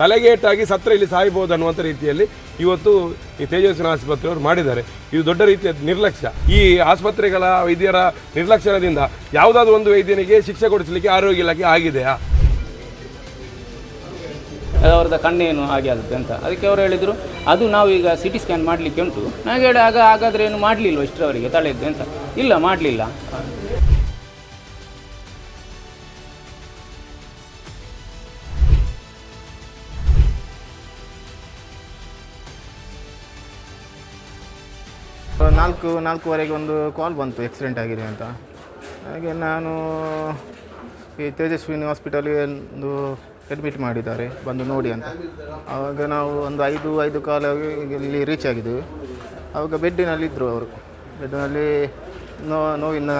ತಲೆಗೇಟಾಗಿ ಸತ್ರ ಇಲ್ಲಿ ಸಾಯ್ಬೋದು ಅನ್ನುವಂಥ ರೀತಿಯಲ್ಲಿ ಇವತ್ತು ಈ ತೇಜಸ್ವಿನಿ ಆಸ್ಪತ್ರೆಯವರು ಮಾಡಿದ್ದಾರೆ. ಇದು ದೊಡ್ಡ ರೀತಿಯ ನಿರ್ಲಕ್ಷ್ಯ. ಈ ಆಸ್ಪತ್ರೆಗಳ ವೈದ್ಯರ ನಿರ್ಲಕ್ಷ್ಯದಿಂದ ಯಾವುದಾದ್ರೂ ಒಂದು ವೈದ್ಯನಿಗೆ ಶಿಕ್ಷೆ ಕೊಡಿಸಲಿಕ್ಕೆ ಆರೋಗ್ಯ ಇಲಾಖೆ ಆಗಿದೆಯಾ? ಅವ್ರದ್ದು ಕಣ್ಣೇನು ಹಾಗೆ ಆಗುತ್ತೆ ಅಂತ ಅದಕ್ಕೆ ಅವರು ಹೇಳಿದರು ಅದು ನಾವು ಈಗ ಸಿಟಿ ಸ್ಕ್ಯಾನ್ ಮಾಡಲಿಕ್ಕೆ ಉಂಟು. ನಾನು ಹೇಳಿ ಹಾಗಾದರೆ ಏನು ಮಾಡಲಿಲ್ವ ಇಷ್ಟರವರಿಗೆ ತಲೆದ್ದು ಅಂತ? ಇಲ್ಲ, ಮಾಡಲಿಲ್ಲ. ನಾಲ್ಕೂವರೆಗೆ ಒಂದು ಕಾಲ್ ಬಂತು ಆಕ್ಸಿಡೆಂಟ್ ಆಗಿದೆ ಅಂತ. ಹಾಗೆ ನಾನು ಈ ತೇಜಸ್ವಿನಿ ಹಾಸ್ಪಿಟಲ್ಗೆ ಒಂದು ಅಡ್ಮಿಟ್ ಮಾಡಿದ್ದಾರೆ, ಬಂದು ನೋಡಿ ಅಂತ. ಆವಾಗ ನಾವು ಒಂದು 5 ಕಾಲಾಗಿ ಇಲ್ಲಿ ರೀಚ್ ಆಗಿದ್ದೆವು. ಆವಾಗ ಬೆಡ್ಡಿನಲ್ಲಿದ್ದರು ಅವರು. ಬೆಡ್ಡಿನಲ್ಲಿ ನೋವಿನ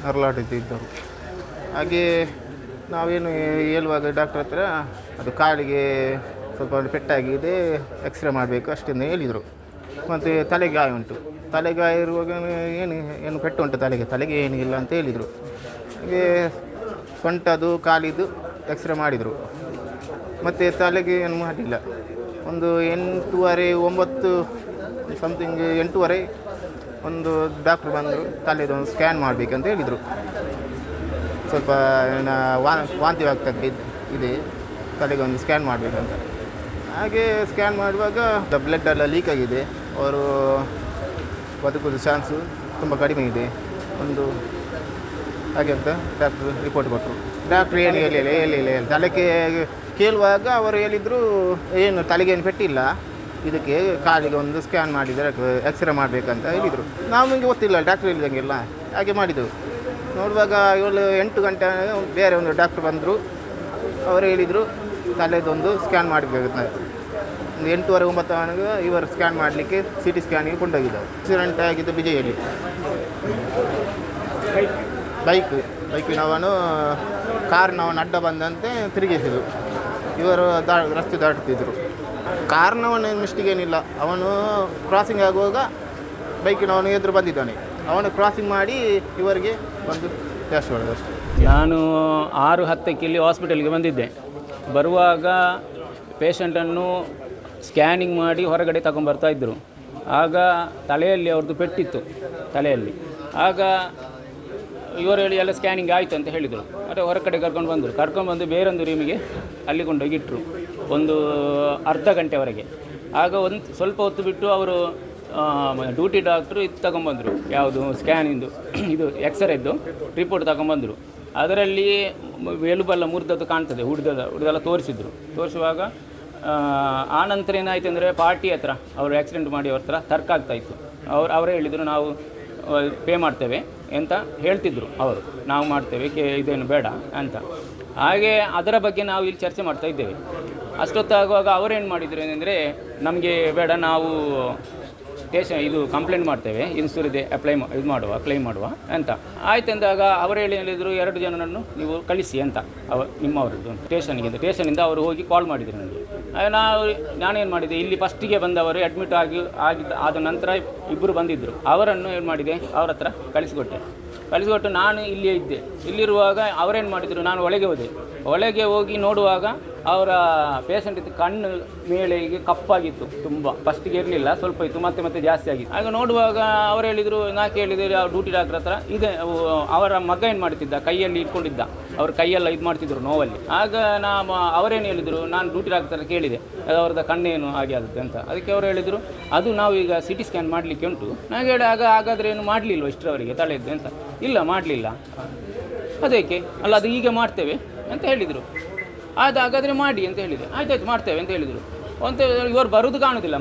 ನರಳಾಟಿದ್ದರು. ಹಾಗೆ ನಾವೇನು ಹೇಳುವಾಗ ಡಾಕ್ಟರ್ ಹತ್ರ ಅದು ಕಾಲಿಗೆ ಸ್ವಲ್ಪ ಪೆಟ್ಟಾಗಿದೆ, ಎಕ್ಸ್ರೇ ಮಾಡಬೇಕು ಅಷ್ಟೇ ಹೇಳಿದರು. ಮತ್ತು ತಲೆಗಾಯ ಉಂಟು, ತಲೆಗಾಯ ಇರುವಾಗ ಏನು ಪೆಟ್ಟು ಉಂಟು ತಲೆಗೆ ಏನಿಲ್ಲ ಅಂತ ಹೇಳಿದರು. ಹಾಗೆ ಸೊಂಟದು ಕಾಲಿದ್ದು ಎಕ್ಸ್ರೇ ಮಾಡಿದರು. ಮತ್ತು ತಲೆಗೆ ಏನು ಮಾಡಲಿಲ್ಲ. ಒಂದು 8:30 ಸಮಥಿಂಗ್ 8:30 ಒಂದು ಡಾಕ್ಟ್ರು ಬಂದರು, ತಲೆದೊಂದು ಸ್ಕ್ಯಾನ್ ಮಾಡಬೇಕಂತ ಹೇಳಿದರು. ಸ್ವಲ್ಪ ವಾಂತಿ ಆಗ್ತದೆ ಇದೆ, ತಲೆಗೆ ಒಂದು ಸ್ಕ್ಯಾನ್ ಮಾಡಬೇಕಂತ. ಹಾಗೆ ಸ್ಕ್ಯಾನ್ ಮಾಡುವಾಗ ಬ್ಲಡ್ ಎಲ್ಲ ಲೀಕ್ ಆಗಿದೆ, ಅವರು ಬದುಕೋದು ಚಾನ್ಸು ತುಂಬ ಕಡಿಮೆ ಇದೆ ಒಂದು ಹಾಗೆ ಅಂತ ಡಾಕ್ಟ್ರು ರಿಪೋರ್ಟ್ ಕೊಟ್ಟರು. ಡಾಕ್ಟ್ರು ಏನು ಹೇಳಿಲ್ಲ ತಲೆಗೆ ಕೇಳುವಾಗ ಅವರು ಹೇಳಿದರು ಏನು ತಲೆಗೇನು ಪೆಟ್ಟಿಲ್ಲ, ಇದಕ್ಕೆ ಕಾಲಿಗೆ ಒಂದು ಸ್ಕ್ಯಾನ್ ಮಾಡಿದರೆ ಎಕ್ಸ್ರೇ ಮಾಡಬೇಕಂತ ಹೇಳಿದರು. ನಮಗೆ ಗೊತ್ತಿಲ್ಲ, ಡಾಕ್ಟ್ರು ಹೇಳಿದಂಗೆಲ್ಲ ಹಾಗೆ ಮಾಡಿದೆವು. ನೋಡುವಾಗ 8 ಗಂಟೆ ಬೇರೆ ಒಂದು ಡಾಕ್ಟ್ರು ಬಂದರು. ಅವರು ಹೇಳಿದರು ತಲೆದೊಂದು ಸ್ಕ್ಯಾನ್ ಮಾಡಬೇಕಂತ. ಒಂದು 8:30-9 ಇವರು ಸ್ಕ್ಯಾನ್ ಮಾಡಲಿಕ್ಕೆ ಸಿಟಿ ಸ್ಕ್ಯಾನಿಗೆ ಕೊಂಡೋಗಿದ್ದಾರೆ. ಆಕ್ಸಿಡೆಂಟ್ ಆಗಿದ್ದು ಬಿಜೆಯಲ್ಲಿ ಬೈಕಿನವನು ಕಾರ್ನವನು ಅಡ್ಡ ಬಂದಂತೆ ತಿರುಗಿಸಿದರು. ಇವರು ರಸ್ತೆ ದಾಟುತ್ತಿದ್ದರು. ಕಾರ್ನವನು ಮಿಸ್ಟೇಕ್ ಏನಿಲ್ಲ, ಅವನು ಕ್ರಾಸಿಂಗ್ ಆಗುವಾಗ ಬೈಕಿನವನು ಎದುರು ಬಂದಿದ್ದಾನೆ. ಅವನು ಕ್ರಾಸಿಂಗ್ ಮಾಡಿ ಇವರಿಗೆ ಬಂದು ಜಾಸ್ತಿ ಮಾಡೋದು ಅಷ್ಟೇ. ನಾನು 6:10 ಇಲ್ಲಿ ಹಾಸ್ಪಿಟಲ್ಗೆ ಬಂದಿದ್ದೆ. ಬರುವಾಗ ಪೇಷಂಟನ್ನು ಸ್ಕ್ಯಾನಿಂಗ್ ಮಾಡಿ ಹೊರಗಡೆ ತಗೊಂಬರ್ತಾಯಿದ್ರು. ಆಗ ತಲೆಯಲ್ಲಿ ಅವ್ರದ್ದು ಪೆಟ್ಟಿತ್ತು ತಲೆಯಲ್ಲಿ. ಆಗ ಇವರು ಹೇಳಿ ಎಲ್ಲ ಸ್ಕ್ಯಾನಿಂಗ್ ಆಯಿತು ಅಂತ ಹೇಳಿದರು. ಮತ್ತು ಹೊರಗಡೆ ಕರ್ಕೊಂಡು ಬಂದು ಬೇರೊಂದು ರೂಮಿಗೆ ಅಲ್ಲಿ ಕೊಂಡೋಗಿಟ್ಟರು ಒಂದು ಅರ್ಧ ಗಂಟೆವರೆಗೆ. ಆಗ ಸ್ವಲ್ಪ ಹೊತ್ತು ಬಿಟ್ಟು ಅವರು ಡ್ಯೂಟಿ ಡಾಕ್ಟ್ರು ಇದು ತಗೊಂಬಂದರು, ಯಾವುದು ಸ್ಕ್ಯಾನಿಂದು ಇದು ಎಕ್ಸ್ರೇದ್ದು ರಿಪೋರ್ಟ್ ತಗೊಂಬಂದರು. ಅದರಲ್ಲಿ ಎಲುಬೆಲ್ಲ ಮುರಿದದ್ದು ಕಾಣ್ತದೆ, ಹುಡ್ದೆಲ್ಲ ತೋರಿಸುವಾಗ ಆನಂತರ ಏನಾಯಿತು ಅಂದರೆ ಪಾರ್ಟಿ ಹತ್ರ ಅವರು ಆಕ್ಸಿಡೆಂಟ್ ಮಾಡಿ ಅವ್ರ ಹತ್ರ ತರ್ಕ ಆಗ್ತಾಯಿತ್ತು. ಅವರೇ ಹೇಳಿದರು ನಾವು ಪೇ ಮಾಡ್ತೇವೆ ಅಂತ ಹೇಳ್ತಿದ್ರು ಅವರು, ನಾವು ಮಾಡ್ತೇವೆ ಇದೇನು ಬೇಡ ಅಂತ. ಹಾಗೆ ಅದರ ಬಗ್ಗೆ ನಾವು ಇಲ್ಲಿ ಚರ್ಚೆ ಮಾಡ್ತಾ ಇದ್ದೇವೆ. ಅಷ್ಟೊತ್ತಾಗುವಾಗ ಅವರೇನು ಮಾಡಿದರು ಏನಂದರೆ ನಮಗೆ ಬೇಡ, ನಾವು ಇದು ಕಂಪ್ಲೇಂಟ್ ಮಾಡ್ತೇವೆ, ಇನ್ಸೂರಿದೆ ಕ್ಲೈಮ್ ಮಾಡುವ ಅಂತ. ಆಯ್ತೆಂದಾಗ ಅವರು ಹೇಳಿದರು 2 ಜನರನ್ನು ನೀವು ಕಳಿಸಿ ಅಂತ ನಿಮ್ಮವರದ್ದು ಸ್ಟೇಷನಿಂದ ಅವರು ಹೋಗಿ ಕಾಲ್ ಮಾಡಿದರು ನನಗೆ. ನಾನೇನು ಮಾಡಿದೆ, ಇಲ್ಲಿ ಫಸ್ಟಿಗೆ ಬಂದವರು ಅಡ್ಮಿಟ್ ಆದ ನಂತರ 2 ಬಂದಿದ್ದರು. ಅವರನ್ನು ಏನು ಮಾಡಿದೆ, ಅವ್ರ ಹತ್ರ ಕಳಿಸಿಕೊಟ್ಟು ನಾನು ಇಲ್ಲಿಯೇ ಇದ್ದೆ. ಇಲ್ಲಿರುವಾಗ ಅವರೇನು ಮಾಡಿದರು, ನಾನು ಒಳಗೆ ಹೋಗಿ ನೋಡುವಾಗ ಅವರ ಪೇಷಂಟ್ ಕಣ್ಣು ಮೇಲೆ ಈಗ ಕಪ್ಪಾಗಿತ್ತು, ತುಂಬ ಫಸ್ಟಿಗೆ ಇರಲಿಲ್ಲ, ಸ್ವಲ್ಪ ಇತ್ತು, ಮತ್ತೆ ಜಾಸ್ತಿ ಆಗಿತ್ತು. ಆಗ ನೋಡುವಾಗ ಅವರು ಹೇಳಿದರು, ನಾಕೆ ಹೇಳಿದರೆ ಅವ್ರು ಡ್ಯೂಟಿ ಡಾಕ್ಟರ್ ಹತ್ರ ಇದೆ, ಅವರ ಮಗ ಏನು ಮಾಡ್ತಿದ್ದ, ಕೈಯಲ್ಲಿ ಇಟ್ಕೊಂಡಿದ್ದ, ಅವ್ರ ಕೈಯೆಲ್ಲ ಇದು ಮಾಡ್ತಿದ್ರು ನೋವಲ್ಲಿ. ಆಗ ಅವರೇನು ಹೇಳಿದರು, ನಾನು ಡ್ಯೂಟಿ ಡಾಕ್ಟರ್ ಹತ್ರ ಕೇಳಿದೆ ಅವ್ರದ್ದು ಕಣ್ಣೇನು ಹಾಗೆ ಆಗುತ್ತೆ ಅಂತ. ಅದಕ್ಕೆ ಅವರು ಹೇಳಿದರು ಅದು ನಾವು ಈಗ ಸಿಟಿ ಸ್ಕ್ಯಾನ್ ಮಾಡಲಿಕ್ಕೆ ಉಂಟು. ನಾನು ಹೇಳಿ ಹಾಗಾದರೆ ಏನು ಮಾಡಲಿಲ್ವ ಇಷ್ಟರವರಿಗೆ ತಲೆದ್ದು ಅಂತ? ಇಲ್ಲ, ಮಾಡಲಿಲ್ಲ. ಅದಕ್ಕೆ ಅಲ್ಲ, ಅದು ಈಗ ಮಾಡ್ತೇವೆ ಅಂತ ಹೇಳಿದರು. ಹಾಗಾದರೆ ಮಾಡಿ ಅಂತ ಹೇಳಿದೆ. ಆಯ್ತಾಯ್ತು ಮಾಡ್ತೇವೆ ಅಂತ ಹೇಳಿದರು. ಇವರು ಬರೋದು ಕಾಣೋದಿಲ್ಲ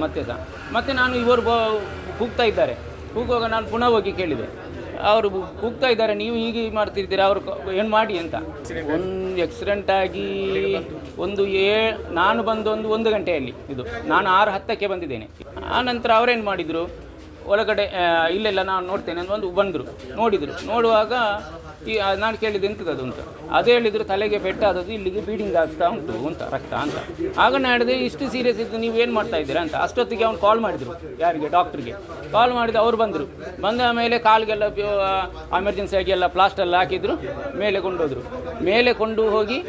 ಮತ್ತೆ ನಾನು ಇವರು ಕೂಗ್ತಾ ಇದ್ದಾರೆ. ಕೂಗುವಾಗ ನಾನು ಪುನಃ ಹೋಗಿ ಕೇಳಿದೆ, ಅವರು ಕೂಗ್ತಾ ಇದ್ದಾರೆ, ನೀವು ಹೀಗೆ ಮಾಡ್ತಿದ್ದೀರಾ, ಅವರು ಏನು ಮಾಡಿ ಅಂತ. ಒಂದು ಆಕ್ಸಿಡೆಂಟ್ ಆಗಿ ನಾನು ಬಂದು 1 ಗಂಟೆಯಲ್ಲಿ, ಇದು ನಾನು 6:10 ಬಂದಿದ್ದೇನೆ. ಆನಂತರ ಅವರೇನು ಮಾಡಿದರು, ಒಳಗಡೆ ಇಲ್ಲೆಲ್ಲ ನಾನು ನೋಡ್ತೇನೆ ಅಂತ ಬಂದರು, ನೋಡುವಾಗ ನಾನು ಕೇಳಿದ್ದು ಎಂಥದ್ದು ಅಂತ. ಅದೇ ಹೇಳಿದರು ತಲೆಗೆ ಪೆಟ್ಟಾದದ್ದು, ಇಲ್ಲಿಗೆ ಬೀಡಿಂಗ್ ಆಗ್ತಾ ಉಂಟು ಅಂತ, ರಕ್ತ ಅಂತ. ಆಗ ನಾನು ಹೇಳಿದೆ ಇಷ್ಟು ಸೀರಿಯಸ್ ಇದ್ದು ನೀವು ಏನು ಮಾಡ್ತಾ ಇದ್ದೀರಾ ಅಂತ. ಅಷ್ಟೊತ್ತಿಗೆ ಅವ್ನು ಕಾಲ್ ಮಾಡಿದರು, ಯಾರಿಗೆ, ಡಾಕ್ಟ್ರಿಗೆ ಕಾಲ್ ಮಾಡಿದ್ದು. ಅವರು ಬಂದ ಮೇಲೆ ಕಾಲಿಗೆಲ್ಲ ಎಮರ್ಜೆನ್ಸಿಯಾಗಿ ಎಲ್ಲ ಪ್ಲಾಸ್ಟರ್ ಹಾಕಿದ್ರು, ಮೇಲೆ ಕೊಂಡು ಹೋಗಿ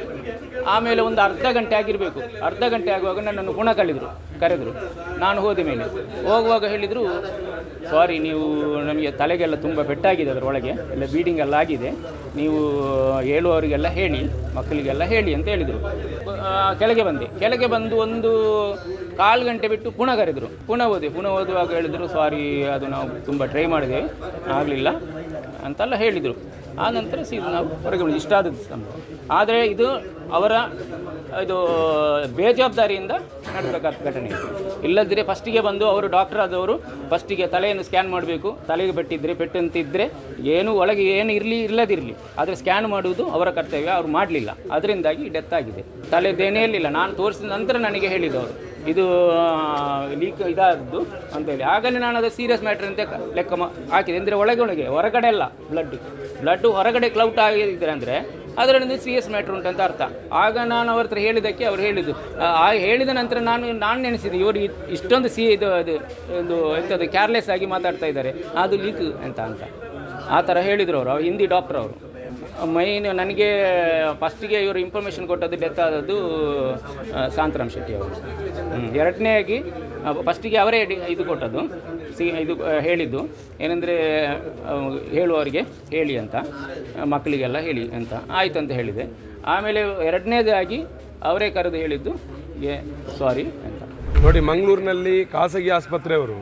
ಆಮೇಲೆ ಒಂದು ಅರ್ಧ ಗಂಟೆ ಆಗಿರಬೇಕು. ಅರ್ಧ ಗಂಟೆ ಆಗುವಾಗ ನನ್ನನ್ನು ಪುನಃ ಕರೆದರು. ನಾನು ಹೋದ ಮೇಲೆ ಹೋಗುವಾಗ ಹೇಳಿದರು, ಸಾರಿ, ನೀವು ನಮಗೆ ತಲೆಗೆಲ್ಲ ತುಂಬ ಪೆಟ್ಟಾಗಿದೆ, ಅದರೊಳಗೆ ಎಲ್ಲ ಬೀಡಿಂಗ್ ಎಲ್ಲ ಆಗಿದೆ, ನೀವು ಹೇಳುವವರಿಗೆಲ್ಲ ಹೇಳಿ, ಮಕ್ಕಳಿಗೆಲ್ಲ ಹೇಳಿ ಅಂತ ಹೇಳಿದರು. ಕೆಳಗೆ ಬಂದು ಒಂದು 1/4 ಗಂಟೆ ಬಿಟ್ಟು ಪುನಃ ಕರೆದರು. ಪುನಃ ಓದುವಾಗ ಹೇಳಿದರು, ಸಾರಿ, ಅದು ನಾವು ತುಂಬ ಟ್ರೈ ಮಾಡಿದ್ದೇವೆ, ಆಗಲಿಲ್ಲ ಅಂತೆಲ್ಲ ಹೇಳಿದರು. ಆ ನಂತರ ಸೀದಾ ನಾವು ಹೊರಗೆ ಬಂದು ಇಷ್ಟಾದದ್ದು ಸಂಭವ. ಆದರೆ ಇದು ಅವರ ಬೇಜವಾಬ್ದಾರಿಯಿಂದ ನಡೆದ ಘಟನೆ. ಇಲ್ಲದಿದ್ದರೆ ಫಸ್ಟಿಗೆ ಬಂದು ಅವರು ಡಾಕ್ಟರ್ ಆದವರು ಫಸ್ಟಿಗೆ ತಲೆಯನ್ನು ಸ್ಕ್ಯಾನ್ ಮಾಡಬೇಕು. ತಲೆಗೆ ಪೆಟ್ಟಂತಿದ್ದರೆ ಒಳಗೆ ಏನು ಇಲ್ಲದಿರಲಿ, ಆದರೆ ಸ್ಕ್ಯಾನ್ ಮಾಡುವುದು ಅವರ ಕರ್ತವ್ಯ. ಅವರು ಮಾಡಲಿಲ್ಲ, ಅದರಿಂದಾಗಿ ಡೆತ್ ಆಗಿದೆ. ತಲೆದೇನೆಯಲ್ಲಿಲ್ಲ. ನಾನು ತೋರಿಸಿದ ನಂತರ ನನಗೆ ಹೇಳಿದವರು ಇದು ಲೀಕ್ ಇದಾದ್ದು ಅಂತೇಳಿ. ಆಗಲೇ ನಾನು ಅದು ಸೀರಿಯಸ್ ಮ್ಯಾಟ್ರ್ ಅಂತ ಲೆಕ್ಕ ಹಾಕಿದೆ. ಅಂದರೆ ಒಳಗೆ ಹೊರಗಡೆ ಅಲ್ಲ, ಬ್ಲಡ್ ಹೊರಗಡೆ ಕ್ಲೌಟ್ ಆಗಿದ್ದರೆ ಅಂದರೆ ಅದರಲ್ಲಿ ಸೀರಿಯಸ್ ಮ್ಯಾಟ್ರ್ ಉಂಟಂತ ಅರ್ಥ. ಆಗ ನಾನು ಅವ್ರ ಹತ್ರ ಹೇಳಿದ್ದಕ್ಕೆ ಅವ್ರು ಹೇಳಿದ್ದು, ಹೇಳಿದ ನಂತರ ನಾನು ನೆನೆಸಿದೆ, ಇವರು ಇಷ್ಟೊಂದು ಎಂಥದ್ದು ಕೇರ್ಲೆಸ್ ಆಗಿ ಮಾತಾಡ್ತಾ ಇದ್ದಾರೆ, ಅದು ಲೀಕ್ ಅಂತ ಆ ಥರ ಹೇಳಿದರು ಅವರು. ಹಿಂದಿ ಡಾಕ್ಟರ್ ಅವರು. ನನಗೆ ಫಸ್ಟಿಗೆ ಇವರು ಇನ್ಫಾರ್ಮೇಷನ್ ಕೊಟ್ಟದ್ದು ಡೆತ್ ಆದದ್ದು ಶಾಂತರಾಮ್ ಶೆಟ್ಟಿ ಅವರು. ಎರಡನೇಯಾಗಿ ಫಸ್ಟಿಗೆ ಅವರೇ ಇದು ಕೊಟ್ಟದ್ದು, ಇದು ಹೇಳಿದ್ದು ಏನೆಂದರೆ ಹೇಳುವವರಿಗೆ ಹೇಳಿ ಅಂತ, ಮಕ್ಕಳಿಗೆಲ್ಲ ಹೇಳಿ ಅಂತ ಆಯಿತು ಅಂತ ಹೇಳಿದೆ. ಆಮೇಲೆ ಎರಡನೇದಾಗಿ ಅವರೇ ಕರೆದು ಹೇಳಿದ್ದು ಸಾರಿ ಅಂತ. ನೋಡಿ, ಮಂಗಳೂರಿನಲ್ಲಿ ಖಾಸಗಿ ಆಸ್ಪತ್ರೆಯವರು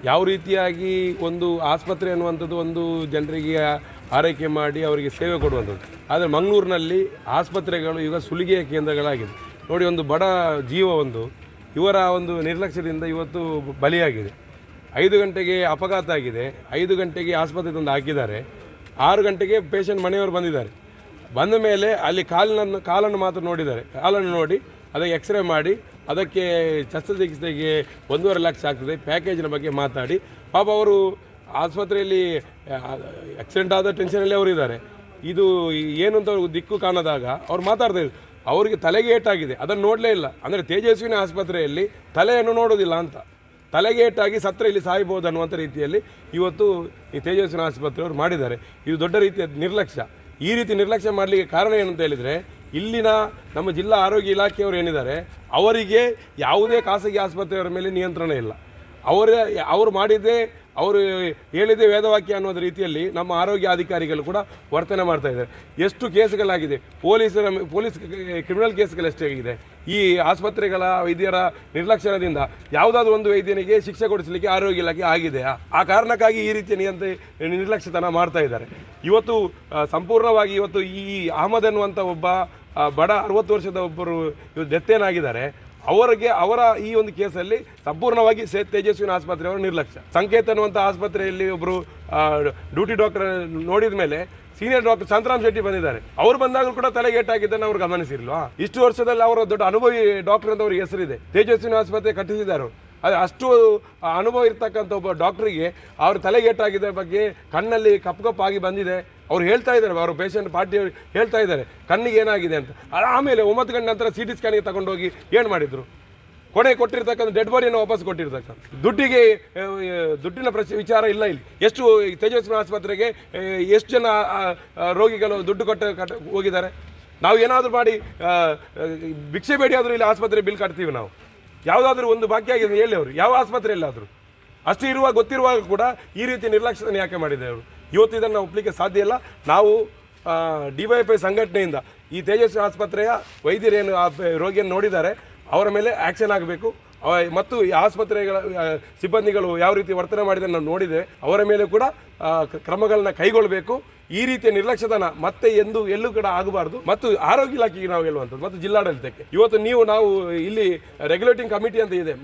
ಯಾವ ರೀತಿಯಾಗಿ ಒಂದು ಆಸ್ಪತ್ರೆ ಅನ್ನುವಂಥದ್ದು ಒಂದು ಜನರಿಗೆ ಆರೈಕೆ ಮಾಡಿ ಅವರಿಗೆ ಸೇವೆ ಕೊಡುವಂಥದ್ದು. ಆದರೆ ಮಂಗಳೂರಿನಲ್ಲಿ ಆಸ್ಪತ್ರೆಗಳು ಈಗ ಸುಲಿಗೆಯ ಕೇಂದ್ರಗಳಾಗಿದೆ. ನೋಡಿ, ಒಂದು ಬಡ ಜೀವ ಇವರ ಒಂದು ನಿರ್ಲಕ್ಷ್ಯದಿಂದ ಇವತ್ತು ಬಲಿಯಾಗಿದೆ. 5 ಗಂಟೆಗೆ ಅಪಘಾತ ಆಗಿದೆ, 5 ಗಂಟೆಗೆ ಆಸ್ಪತ್ರೆ ತಂದು ಹಾಕಿದ್ದಾರೆ, 6 ಗಂಟೆಗೆ ಪೇಷಂಟ್ ಮನೆಯವರು ಬಂದಿದ್ದಾರೆ. ಬಂದ ಮೇಲೆ ಅಲ್ಲಿ ಕಾಲನ್ನು ಮಾತ್ರ ನೋಡಿದ್ದಾರೆ. ಕಾಲನ್ನು ನೋಡಿ ಅದಕ್ಕೆ ಎಕ್ಸ್ರೇ ಮಾಡಿ ಅದಕ್ಕೆ ಶಸ್ತ್ರಚಿಕಿತ್ಸೆಗೆ 1.5 ಲಕ್ಷ ಆಗ್ತದೆ, ಪ್ಯಾಕೇಜಿನ ಬಗ್ಗೆ ಮಾತಾಡಿ ಪಾಪ ಅವರು ಆಸ್ಪತ್ರೆಯಲ್ಲಿ ಆಕ್ಸಿಡೆಂಟ್ ಆದ ಟೆನ್ಷನಲ್ಲಿ ಅವರು ಇದ್ದಾರೆ. ಇದು ಏನು ಅಂತ ಅವ್ರಿಗೆ ದಿಕ್ಕು ಕಾಣದಾಗ ಅವ್ರು ಮಾತಾಡ್ತಾ ಇದ್ರು. ಅವರಿಗೆ ತಲೆಗೆ ಏಟಾಗಿದೆ, ಅದನ್ನು ನೋಡಲೇ ಇಲ್ಲ. ಅಂದರೆ ತೇಜಸ್ವಿನಿ ಆಸ್ಪತ್ರೆಯಲ್ಲಿ ತಲೆಯನ್ನು ನೋಡೋದಿಲ್ಲ ಅಂತ, ತಲೆಗೆ ಏಟಾಗಿ ಸತ್ರ ಇಲ್ಲಿ ಸಾಯ್ಬೋದು ಅನ್ನುವಂಥ ರೀತಿಯಲ್ಲಿ ಇವತ್ತು ಈ ತೇಜಸ್ವಿನಿ ಆಸ್ಪತ್ರೆಯವರು ಮಾಡಿದ್ದಾರೆ. ಇದು ದೊಡ್ಡ ರೀತಿಯ ನಿರ್ಲಕ್ಷ್ಯ. ಈ ರೀತಿ ನಿರ್ಲಕ್ಷ್ಯ ಮಾಡಲಿಕ್ಕೆ ಕಾರಣ ಏನಂತ ಹೇಳಿದರೆ, ಇಲ್ಲಿನ ನಮ್ಮ ಜಿಲ್ಲಾ ಆರೋಗ್ಯ ಇಲಾಖೆಯವರು ಏನಿದ್ದಾರೆ ಅವರಿಗೆ ಯಾವುದೇ ಖಾಸಗಿ ಆಸ್ಪತ್ರೆಯವರ ಮೇಲೆ ನಿಯಂತ್ರಣ ಇಲ್ಲ. ಅವರು ಮಾಡಿದ್ದೇ, ಅವರು ಹೇಳಿದೆ ವೇದವಾಕ್ಯ ಅನ್ನೋದು ರೀತಿಯಲ್ಲಿ ನಮ್ಮ ಆರೋಗ್ಯ ಅಧಿಕಾರಿಗಳು ಕೂಡ ವರ್ತನೆ ಮಾಡ್ತಾ ಇದ್ದಾರೆ. ಎಷ್ಟು ಕೇಸ್ಗಳಾಗಿದೆ, ಪೊಲೀಸ್ ಕ್ರಿಮಿನಲ್ ಕೇಸ್ಗಳು ಎಷ್ಟಾಗಿದೆ. ಈ ಆಸ್ಪತ್ರೆಗಳ ವೈದ್ಯರ ನಿರ್ಲಕ್ಷ್ಯದಿಂದ ಯಾವುದಾದ್ರೂ ಒಂದು ವೈದ್ಯನಿಗೆ ಶಿಕ್ಷೆ ಕೊಡಿಸಲಿಕ್ಕೆ ಆರೋಗ್ಯ ಇಲಾಖೆ ಆಗಿದೆಯಾ? ಆ ಕಾರಣಕ್ಕಾಗಿ ಈ ರೀತಿಯ ನಿರ್ಲಕ್ಷ್ಯತನ ಮಾಡ್ತಾ ಇದ್ದಾರೆ. ಇವತ್ತು ಸಂಪೂರ್ಣವಾಗಿ ಇವತ್ತು ಈ ಅಹಮದ್ ಅನ್ನುವಂಥ ಒಬ್ಬ ಬಡ 60 ವರ್ಷದ ಒಬ್ಬರು ಡೆತ್ ಏನಾಗಿದ್ದಾರೆ, ಅವರ ಈ ಒಂದು ಕೇಸಲ್ಲಿ ಸಂಪೂರ್ಣವಾಗಿ ತೇಜಸ್ವಿನಿ ಆಸ್ಪತ್ರೆಯವರ ನಿರ್ಲಕ್ಷ್ಯ. ಸಂಕೇತ ಅನ್ನುವಂಥ ಆಸ್ಪತ್ರೆಯಲ್ಲಿ ಒಬ್ಬರು ಡ್ಯೂಟಿ ಡಾಕ್ಟರ್ ನೋಡಿದ ಮೇಲೆ ಸೀನಿಯರ್ ಡಾಕ್ಟರ್ ಶಾಂತರಾಮ್ ಶೆಟ್ಟಿ ಬಂದಿದ್ದಾರೆ. ಅವರು ಬಂದಾಗ ಕೂಡ ತಲೆಗೇಟಾಗಿದ್ದನ್ನು ಅವ್ರು ಗಮನಿಸಿರ್ಲ್ವಾ? ಇಷ್ಟು ವರ್ಷದಲ್ಲಿ ಅವರ ದೊಡ್ಡ ಅನುಭವಿ ಡಾಕ್ಟರ್ ಅಂತ ಅವ್ರಿಗೆ ಹೆಸರಿದೆ. ತೇಜಸ್ವಿನಿ ಆಸ್ಪತ್ರೆ ಕಟ್ಟಿಸಿದ್ದಾರೆ. ಅದು ಅಷ್ಟು ಅನುಭವ ಇರ್ತಕ್ಕಂಥ ಒಬ್ಬ ಡಾಕ್ಟ್ರಿಗೆ ಅವ್ರ ತಲೆಗೇಟಾಗಿದ್ದ ಬಗ್ಗೆ ಕಣ್ಣಲ್ಲಿ ಕಪ್ಪಾಗಿ ಬಂದಿದೆ. ಅವ್ರು ಹೇಳ್ತಾ ಇದ್ದಾರೆ, ಅವರು ಪೇಷಂಟ್ ಪಾರ್ಟಿಯವರು ಹೇಳ್ತಾ ಇದ್ದಾರೆ ಕಣ್ಣಿಗೆ ಏನಾಗಿದೆ ಅಂತ. ಆಮೇಲೆ 9 ಗಂಟೆ ನಂತರ CT ಸ್ಕ್ಯಾನಿಗೆ ತಗೊಂಡೋಗಿ ಏನು ಮಾಡಿದರು? ಕೊಟ್ಟಿರ್ತಕ್ಕಂಥ ಡೆಡ್ ಬಾಡಿಯನ್ನು ವಾಪಸ್ ಕೊಟ್ಟಿರ್ತಕ್ಕಂಥ ದುಡ್ಡಿನ ವಿಚಾರ ಇಲ್ಲ ಇಲ್ಲಿ. ಎಷ್ಟು ತೇಜಸ್ವಿನಿ ಆಸ್ಪತ್ರೆಗೆ ಎಷ್ಟು ಜನ ರೋಗಿಗಳು ದುಡ್ಡು ಕೊಟ್ಟು ಹೋಗಿದ್ದಾರೆ? ನಾವು ಏನಾದರೂ ಮಾಡಿ ಭಿಕ್ಷೆ ಬೇಡಿ ಆದರೂ ಇಲ್ಲಿ ಆಸ್ಪತ್ರೆ ಬಿಲ್ ಕಟ್ತೀವಿ ನಾವು. ಯಾವುದಾದ್ರೂ ಒಂದು ಬಾಕಿ ಆಗಿದೆ ಹೇಳಿ ಅವರು, ಯಾವ ಆಸ್ಪತ್ರೆಯಲ್ಲಾದರೂ ಅಷ್ಟು ಗೊತ್ತಿರುವಾಗ ಕೂಡ ಈ ರೀತಿ ನಿರ್ಲಕ್ಷ್ಯತೆ ಯಾಕೆ ಮಾಡಿದೆ ಅವರು? ಇವತ್ತು ಇದನ್ನು ನಾವು ಒಪ್ಪಲಿಕ್ಕೆ ಸಾಧ್ಯ ಇಲ್ಲ. ನಾವು DYFI ಸಂಘಟನೆಯಿಂದ ಈ ತೇಜಸ್ವಿ ಆಸ್ಪತ್ರೆಯ ವೈದ್ಯರೇನು ಆ ರೋಗಿಯನ್ನು ನೋಡಿದ್ದಾರೆ ಅವರ ಮೇಲೆ ಆ್ಯಕ್ಷನ್ ಆಗಬೇಕು. ಮತ್ತು ಈ ಆಸ್ಪತ್ರೆಗಳ ಸಿಬ್ಬಂದಿಗಳು ಯಾವ ರೀತಿ ವರ್ತನೆ ಮಾಡಿದರೆ ನಾವು ನೋಡಿದ್ದೇವೆ, ಅವರ ಮೇಲೆ ಕೂಡ ಕ್ರಮಗಳನ್ನ ಕೈಗೊಳ್ಳಬೇಕು. ಈ ರೀತಿಯ ನಿರ್ಲಕ್ಷ್ಯತನ ಮತ್ತೆ ಎಲ್ಲೂ ಕೂಡ ಆಗಬಾರ್ದು. ಮತ್ತು ಆರೋಗ್ಯ ಇಲಾಖೆಗೆ ನಾವು ಹೇಳುವಂಥದ್ದು ಮತ್ತು ಜಿಲ್ಲಾಡಳಿತಕ್ಕೆ, ಇವತ್ತು ನಾವು ಇಲ್ಲಿ ರೆಗ್ಯುಲೇಟಿಂಗ್ ಕಮಿಟಿ ಅಂತ ಇದೆ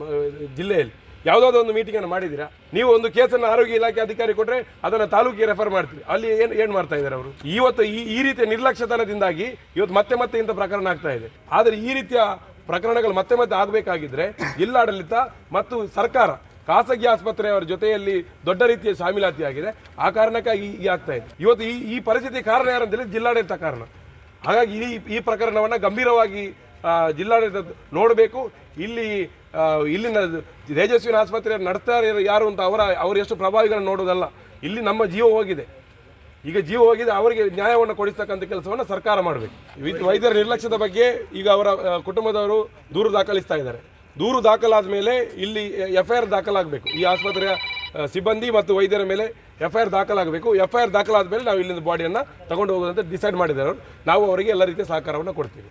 ಜಿಲ್ಲೆಯಲ್ಲಿ, ಯಾವುದಾದ್ರೂ ಒಂದು ಮೀಟಿಂಗನ್ನು ಮಾಡಿದ್ದೀರಾ? ನೀವು ಒಂದು ಕೇಸನ್ನು ಆರೋಗ್ಯ ಇಲಾಖೆ ಅಧಿಕಾರಿ ಕೊಟ್ಟರೆ ಅದನ್ನು ತಾಲೂಕಿಗೆ ರೆಫರ್ ಮಾಡ್ತೀವಿ. ಅಲ್ಲಿ ಏನು ಮಾಡ್ತಾ ಇದ್ದಾರೆ ಅವರು? ಇವತ್ತು ಈ ರೀತಿಯ ನಿರ್ಲಕ್ಷ್ಯತನದಿಂದಾಗಿ ಇವತ್ತು ಮತ್ತೆ ಇಂಥ ಪ್ರಕರಣ ಆಗ್ತಾ ಇದೆ. ಆದರೆ ಈ ರೀತಿಯ ಪ್ರಕರಣಗಳು ಮತ್ತೆ ಆಗಬೇಕಾಗಿದ್ರೆ ಜಿಲ್ಲಾಡಳಿತ ಮತ್ತು ಸರ್ಕಾರ ಖಾಸಗಿ ಆಸ್ಪತ್ರೆಯವರ ಜೊತೆಯಲ್ಲಿ ದೊಡ್ಡ ರೀತಿಯ ಶಾಮೀಲಾತಿ ಆಗಿದೆ. ಆ ಕಾರಣಕ್ಕಾಗಿ ಈಗ ಆಗ್ತಾ ಇದೆ. ಇವತ್ತು ಈ ಪರಿಸ್ಥಿತಿ ಕಾರಣ ಯಾರಂತೇಳಿ ಜಿಲ್ಲಾಡಳಿತ ಕಾರಣ. ಹಾಗಾಗಿ ಈ ಪ್ರಕರಣವನ್ನು ಗಂಭೀರವಾಗಿ ಜಿಲ್ಲಾಡಳಿತ ನೋಡಬೇಕು. ಇಲ್ಲಿನ ತೇಜಸ್ವಿನಿ ಆಸ್ಪತ್ರೆ ನಡೆಸ್ತಾರೆ ಯಾರು ಅಂತ ಅವರು ಎಷ್ಟು ಪ್ರಭಾವಿಗಳನ್ನು ನೋಡೋದಲ್ಲ. ಇಲ್ಲಿ ನಮ್ಮ ಜೀವ ಹೋಗಿದೆ. ಈಗ ಜೀವ ಹೋಗಿದೆ, ಅವರಿಗೆ ನ್ಯಾಯವನ್ನು ಕೊಡಿಸ್ತಕ್ಕಂಥ ಕೆಲಸವನ್ನು ಸರ್ಕಾರ ಮಾಡಬೇಕು. ವೈದ್ಯರ ನಿರ್ಲಕ್ಷ್ಯದ ಬಗ್ಗೆ ಈಗ ಅವರ ಕುಟುಂಬದವರು ದೂರು ದಾಖಲಿಸ್ತಾ ಇದ್ದಾರೆ. ದೂರು ದಾಖಲಾದ ಮೇಲೆ ಇಲ್ಲಿ FIR ದಾಖಲಾಗಬೇಕು. ಈ ಆಸ್ಪತ್ರೆಯ ಸಿಬ್ಬಂದಿ ಮತ್ತು ವೈದ್ಯರ ಮೇಲೆ FIR ದಾಖಲಾಗಬೇಕು. FIR ದಾಖಲಾದ ಮೇಲೆ ನಾವು ಇಲ್ಲಿಂದ ಬಾಡಿಯನ್ನು ತಗೊಂಡು ಹೋಗೋದಂತ ಡಿಸೈಡ್ ಮಾಡಿದ್ದಾರೆ. ನಾವು ಅವರಿಗೆ ಎಲ್ಲ ರೀತಿಯ ಸಹಕಾರವನ್ನು ಕೊಡ್ತೀವಿ.